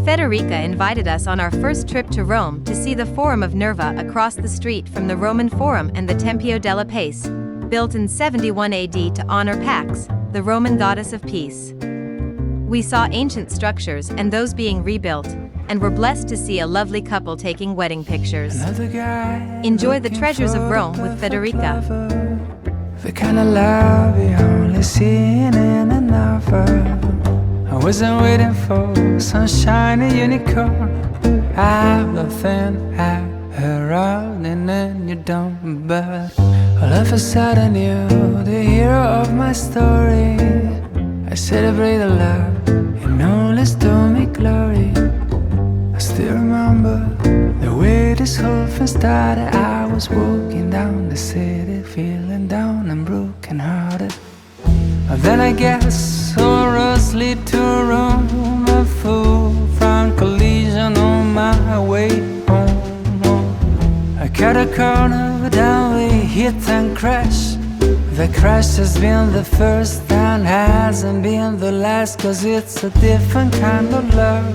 Federica invited us on our first trip to Rome to see the Forum of Nerva across the street from the Roman Forum and the Tempio della Pace, built in 71 AD to honor Pax, the Roman goddess of peace. We saw ancient structures and those being rebuilt, and were blessed to see a lovely couple taking wedding pictures. Enjoy the treasures of Rome with Federica. The kind of love you only see in a novel. I wasn't waiting for some shiny unicorn. I've nothing heralding and you don't. But all of a sudden you're the hero of my story. I celebrate the love and only to me glory. I still remember the way this whole thing started. I was walking down the city, feeling down and broken hearted. And then I guess all roads lead to Rome. A full front collision on my way home. I cut a corner, but then we hit and crash. The crash has been the first and hasn't been the last, 'cause it's a different kind of love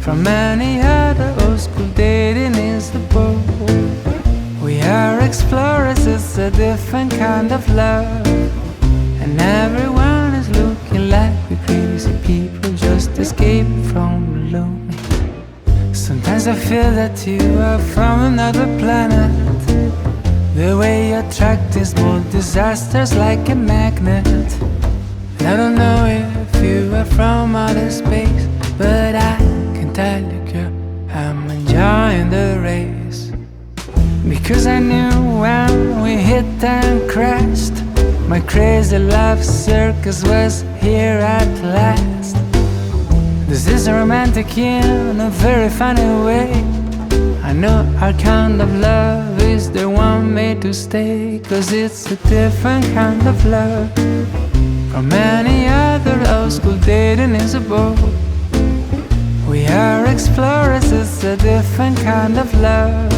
from any other old school dating is the boat. We are explorers, it's a different kind of love. And everyone is looking like we crazy people just escaping from lonely. Sometimes I feel that you are from another planet. The way you attract these small disasters like a magnet. And I don't know if you are from outer space, but I can tell you, girl, I'm enjoying the race. Because I knew when we hit and crashed, my crazy love circus was here at last. This is romantic in a very funny way. I know our kind of love is the one made to stay, 'cause it's a different kind of love from any other old school dating is a boat. We are explorers, it's a different kind of love.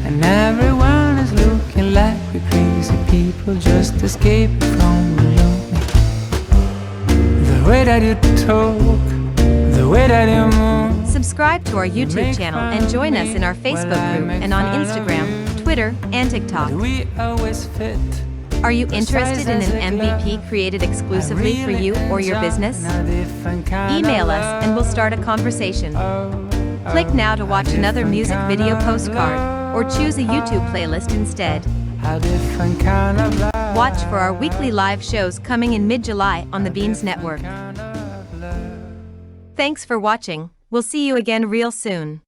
And everyone is looking like we're crazy people just escaping from lonely. The way that you talk, the way that you move. Subscribe to our YouTube channel and join us in our Facebook group and on Instagram, Twitter, and TikTok. We always fit. Are you interested in an MVP created exclusively for you or your business? Email us and we'll start a conversation. Click now to watch another music video postcard, or choose a YouTube playlist instead. Watch for our weekly live shows coming in mid-July on the Beans Network. Thanks for watching. We'll see you again real soon.